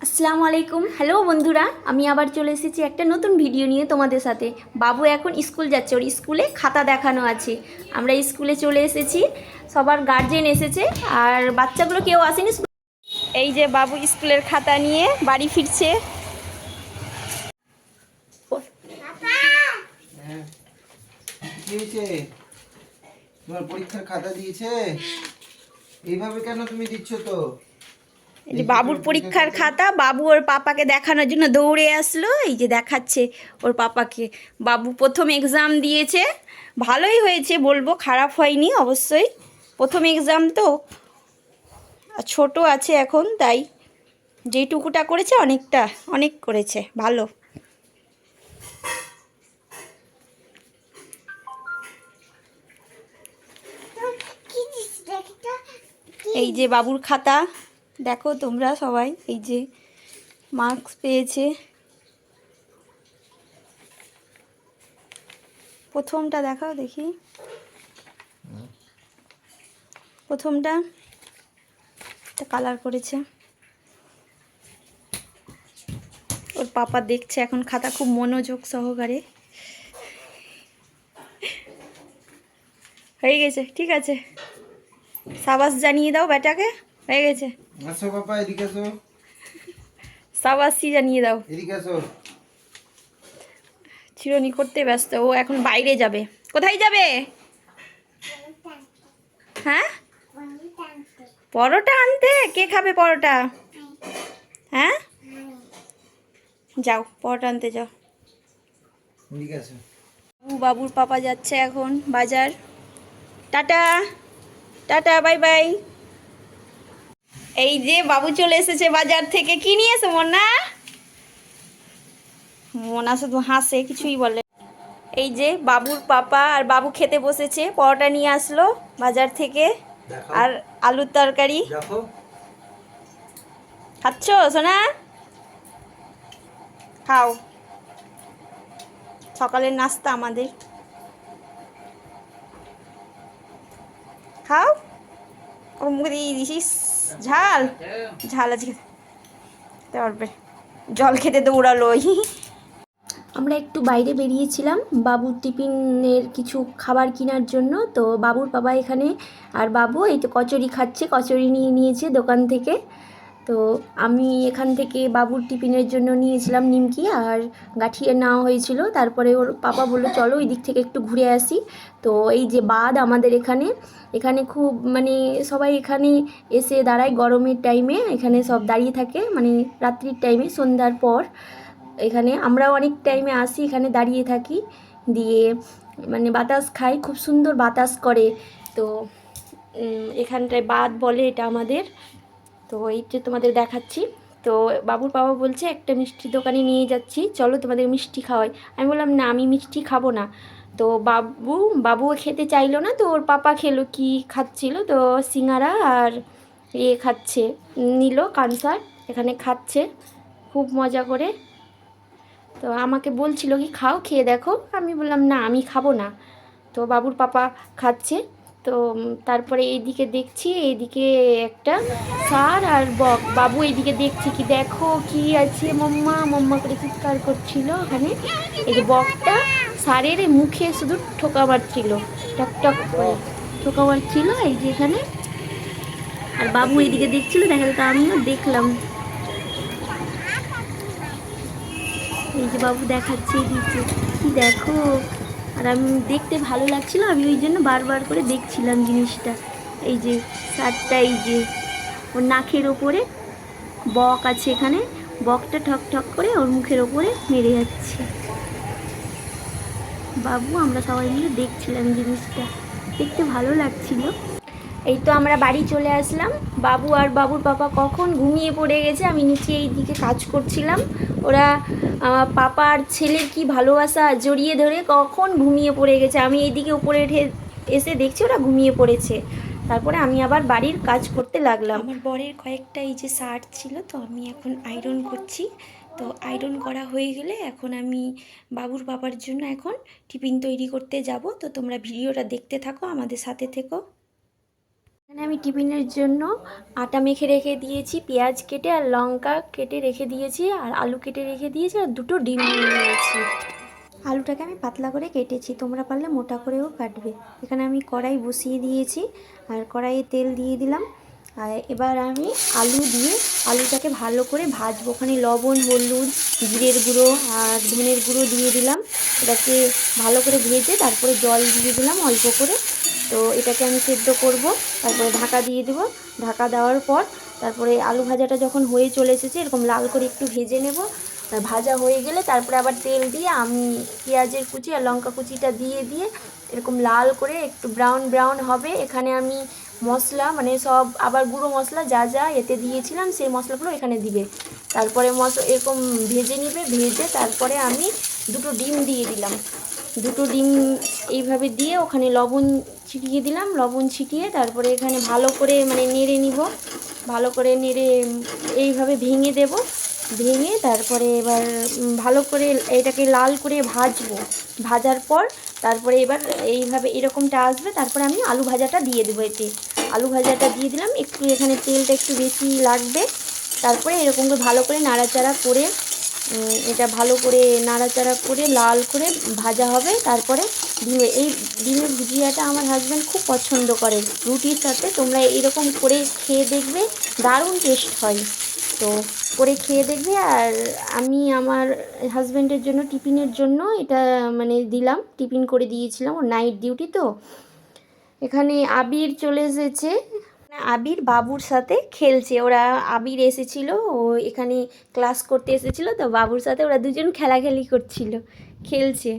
আসসালামু আলাইকুম। হ্যালো বন্ধুরা, আমি আবার চলে এসেছি একটা নতুন ভিডিও নিয়ে তোমাদের সাথে। বাবু এখন স্কুল যাচ্ছে, ওর স্কুলে খাতা দেখানো আছে। আমরা স্কুলে চলে এসেছি, সবার গার্জেন এসেছে আর বাচ্চাগুলো কেউ আসেনি। এই যে বাবু স্কুলের খাতা নিয়ে বাড়ি ফিরছে। কি হয়েছে? তোমার পরীক্ষার খাতা দিয়েছে? এইভাবে কেন তুমি দিচ্ছ? তো এই যে বাবুর পরীক্ষার খাতা, বাবু ওর পাপাকে দেখানোর জন্য দৌড়ে আসলো। এই যে দেখাচ্ছে ওর পাপাকে। বাবু প্রথম এক্সাম দিয়েছে, ভালোই হয়েছে বলবো, খারাপ হয়নি অবশ্যই। প্রথম এক্সাম তো, আর ছোট আছে এখন, তাই যেটুকুটা করেছে অনেক করেছে, ভালো। এই যে বাবুর খাতা, দেখো তোমরা সবাই, এই যে মার্কস পেয়েছে। প্রথমটা দেখাও দেখি, প্রথমটা কালার করেছে। ওর পাপা দেখছে এখন খাতা খুব মনোযোগ সহকারে। হয়ে গেছে, ঠিক আছে, সাবাস জানিয়ে দাও বেটাকে, হয়ে গেছে। আসো বাবা, এদিকে আসো। সাবাসই জানিয়ে দাও। এদিকে আসো। চিরুনি করতে ব্যস্ত, ও এখন বাইরে যাবে। কোথায় যাবে? হ্যাঁ, পরোটা আনতে। কে খাবে পরোটা? হ্যাঁ, যাও পরোটা আনতে যাও। এদিকে আসো। বাবুর পাপা যাচ্ছে এখন বাজার। Tata, tata, bye bye. এই যে বাবু চলে এসেছে বাজার থেকে। কি নিয়ে এসো মোনা? মোনা শুধু হাসে, কিছুই বলে। এই যে বাবুর পাপা আর বাবু খেতে বসেছে, পরোটা নিয়ে আসলো বাজার থেকে আর আলুর তরকারি। দেখো, খাচ্ছ সোনা? খাও, সকালের নাস্তা আমাদের। খাও। ওর মুখে দিয়ে দিছিস ঝাল, ঝাল আজকে খেতে পারবে। জল খেতে দৌড়ালো। আমরা একটু বাইরে বেরিয়েছিলাম বাবুর টিফিনের কিছু খাবার কেনার জন্য। তো বাবুর বাবা এখানে, আর বাবু এই তো কচুরি খাচ্ছে, কচুরি নিয়ে নিয়েছে দোকান থেকে। তো আমি এখান থেকে বাবুর টিফিনের জন্য নিয়েছিলাম নিমকি আর গাঠিয়ে নেওয়া হয়েছিল। তারপরে ওর পাপা বললো চলো ওই দিক থেকে একটু ঘুরে আসি। তো এই যে বাদ আমাদের এখানে, এখানে খুব মানে সবাই এখানে এসে দাঁড়ায় গরমের টাইমে, এখানে সব দাঁড়িয়ে থাকে মানে রাত্রির টাইমে, সন্ধ্যার পর। এখানে আমরাও অনেক টাইমে আসি, এখানে দাঁড়িয়ে থাকি, দিয়ে মানে বাতাস খাই, খুব সুন্দর বাতাস করে। তো এখানটায় বাদ বলে এটা আমাদের। তো এই যে তোমাদের দেখাচ্ছি। তো বাবুর বাবা বলছে একটা মিষ্টি দোকানে নিয়ে যাচ্ছি, চলো তোমাদের মিষ্টি খাওয়াই। আমি বললাম না, আমি মিষ্টি খাবো না। তো বাবু খেতে চাইলো না, তো ওর পাপা খেলো, কি খাচ্ছিল, তো সিঙ্গারা আর খাচ্ছে, নিল কানসার, এখানে খাচ্ছে খুব মজা করে। তো আমাকে বলছিল কি খাও, খেয়ে দেখো। আমি বললাম না, আমি খাবো না। তো বাবুর পাপা খাচ্ছে। তো তারপরে এইদিকে দেখছি, এইদিকে একটা ষাঁড় আর বক। বাবু এইদিকে দেখছি কি দেখো কি আছে, মাম্মা মাম্মা করে চিৎকার করছিল ওখানে। এই যে বকটা ষাঁড়ের মুখে শুধু ঠোকা মারছিল, টক টক করে ঠোকা মারছিল এই যে এখানে। আর বাবু এইদিকে দেখছিল, দেখা যেত আমিও দেখলাম। এই যে বাবু দেখাচ্ছে দিচ্ছে কি দেখো। আর আমি দেখতে ভালো লাগছিল, আমি ওই জন্য বারবার করে দেখছিলাম জিনিসটা। এই যে শার্টটা, এই যে ওর নাকের ওপরে বক আছে, এখানে বকটা ঠক ঠক করে ওর মুখের ওপরে মেরে যাচ্ছে। বাবু আমরা সবাই মিলে দেখছিলাম জিনিসটা, দেখতে ভালো লাগছিল। এই তো আমরা বাড়ি চলে আসলাম। বাবু আর বাবুর পাপা কখন ঘুমিয়ে পড়ে গেছে, আমি নিচে এই দিকে কাজ করছিলাম। ওরা পাপা আর ছেলের কি ভালোবাসা জড়িয়ে ধরে কখন ঘুমিয়ে পড়ে গেছে। আমি এইদিকে উপরে এসে দেখছি ওরা ঘুমিয়ে পড়েছে। তারপরে আমি আবার বাড়ির কাজ করতে লাগলাম। আমার বরের কয়েকটা এই যে শার্ট ছিল, তো আমি এখন আয়রন করছি। তো আয়রন করা হয়ে গেলে এখন আমি বাবুর বাবার জন্য এখন টিফিন তৈরি করতে যাব। তো তোমরা ভিডিওটা দেখতে থাকো, আমাদের সাথে থেকো। এখানে আমি টিফিনের জন্য আটা মেখে রেখে দিয়েছি, পেঁয়াজ কেটে আর লঙ্কা কেটে রেখে দিয়েছি, আর আলু কেটে রেখে দিয়েছি, আর দুটো ডিম নিয়ে নিয়েছি। আলুটাকে আমি পাতলা করে কেটেছি, তোমরা পারলে মোটা করেও কাটবে। এখানে আমি কড়াই বসিয়ে দিয়েছি, আর কড়াইয়ে তেল দিয়ে দিলাম। আর এবার আমি আলু দিয়ে আলুটাকে ভালো করে ভাজবো। ওখানে লবণ, হলুদ, জিরের গুঁড়ো আর ধনের গুঁড়ো দিয়ে দিলাম। এটাকে ভালো করে ভেজে তারপরে জল দিয়ে দিলাম অল্প করে। তো এটাকে আমি সেদ্ধ করব, তারপরে ঢাকা দিয়ে দেবো। ঢাকা দেওয়ার পর তারপরে আলু ভাজাটা যখন হয়ে চলে এসেছে, এরকম লাল করে একটু ভেজে নেব। ভাজা হয়ে গেলে তারপরে আবার তেল দিয়ে আমি পেঁয়াজের কুচি আর লঙ্কা কুচিটা দিয়ে এরকম লাল করে একটু ব্রাউন ব্রাউন হবে। এখানে আমি মশলা মানে সব আবার গুঁড়ো মশলা যা যা এতে দিয়েছিলাম সেই মশলাগুলো এখানে দিবে। তারপরে এরকম ভেজে নিবে, ভেজে তারপরে আমি দুটো ডিম দিয়ে দিলাম। দুটো ডিম এইভাবে দিয়ে ওখানে লবণ ছিটিয়ে দিলাম। লবণ ছিটিয়ে তারপরে এখানে ভালো করে মানে নেড়ে নিব। ভালো করে নেড়ে এইভাবে ভেঙে দেব। ভেঙে তারপরে এবার ভালো করে এটাকে লাল করে ভাজবো। ভাজার পর তারপরে এবার এইভাবে এরকমটা আসবে, তারপরে আমি আলু ভাজাটা দিয়ে দেবো। এতে আলু ভাজাটা দিয়ে দিলাম, একটু এখানে তেলটা একটু বেশি লাগবে। তারপরে এরকম করে ভালো করে নাড়াচাড়া করে এটা ভালো করে নাড়াচাড়া করে লাল করে ভাজা হবে। তারপরে এই ডিমের ভুজিয়াটা আমার হাজব্যান্ড খুব পছন্দ করে রুটির সাথে। তোমরা এরকম করে খেয়ে দেখবে, দারুণ টেস্ট হয়। তো করে খেয়ে দেখবে। আর আমি আমার হাজব্যান্ডের জন্য টিফিনের জন্য এটা মানে দিলাম, টিফিন করে দিয়েছিলাম, ওর নাইট ডিউটি তো। এখানে আবির চলে এসেছে, আবির বাবুর সাথে খেলছে। ওরা আবির এসেছিল, ও এখানে ক্লাস করতে এসেছিল, তো বাবুর সাথে ওরা দুজন খেলাখেলি করছিল, খেলছে।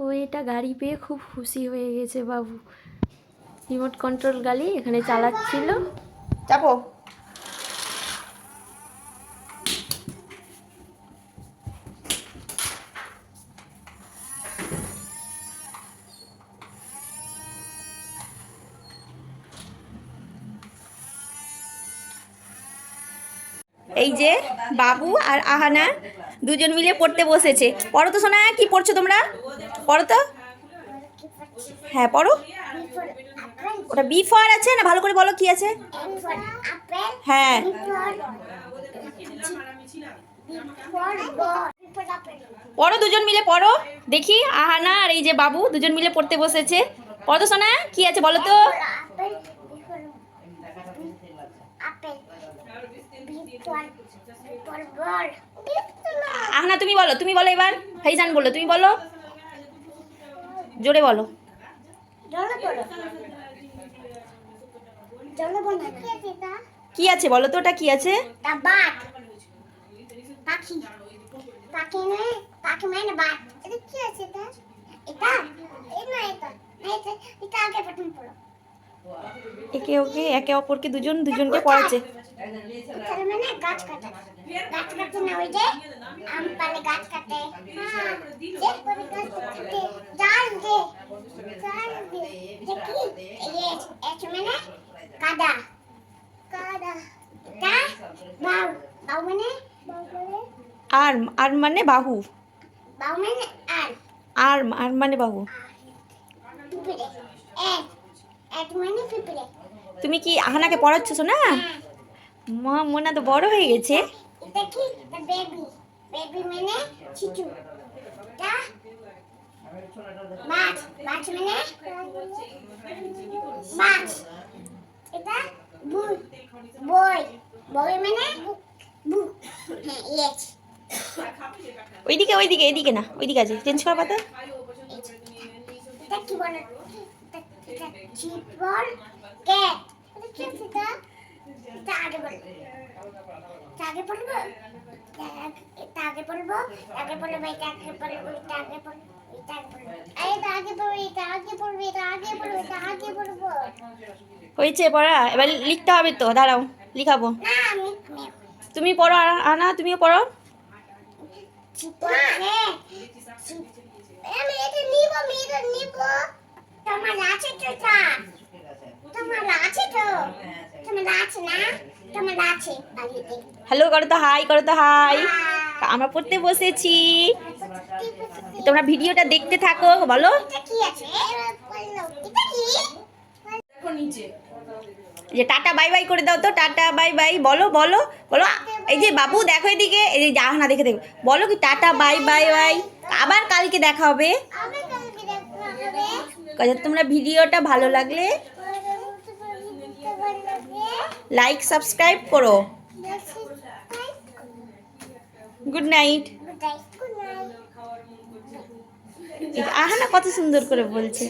ও এটা গাড়ি পেয়ে খুব খুশি হয়ে গেছে বাবু। রিমোট কন্ট্রোল গাড়ি এখানে চালাচ্ছিল। চাপো। এই যে বাবু আর আহানা দুজন মিলে পড়তে বসেছে। পড়ো তো সোনা, কি পড়ছো তোমরা? পড়ো তো। হ্যাঁ পড়ো। ওটা বি ফর আছে না, ভালো করে বলো কি আছে। হ্যাঁ পড়ো, দুজন মিলে পড়ো। দেখি আহানা আর এই যে বাবু দুজন মিলে পড়তে বসেছে। পড়ো তো সোনা, কি আছে বলো তো। আহানা তুমি বলো, তুমি বলো এবার। ফাইজান বলো, তুমি বলো, জোরে বলো। কি আছে বলো তো, ওটা কি আছে? একে ওকে একে অপরকে দুজনকে পড়াচ্ছে। আর্ম, আর্ম মানে বাহু। আর্ম, আর্ম মানে বাহু। তুমি কি আহানাকে পড়াচ্ছ না? মা মোনা তো বড় হয়ে গেছে। ওইদিকে ওইদিকে, এদিকে না, ওইদিকে আছে, চেঞ্জ করা পাতা। হয়েছে পড়া, এবার লিখতে হবে তো, দাঁড়াও লিখাবো। তুমি পড়ো আনা, তুমিও পড়ো। হ্যালো করো তো, হাই করো তো, হাই। আমরা পড়তে বসেছি, তোমরা ভিডিওটা দেখতে থাকো। বলো যে টাটা বাই বাই করে দাও তো, টাটা বাই বাই বলো বলো বলো। এই যে বাবু দেখো এদিকে, এই যে জাহানা দেখে দেখো, বলো কি টাটা বাই বাই বাই, আবার কালকে দেখা হবে। তোমরা ভিডিওটা ভালো লাগলে লাইক সাবস্ক্রাইব করো। Good night. আহানা কত সুন্দর করে বলছে।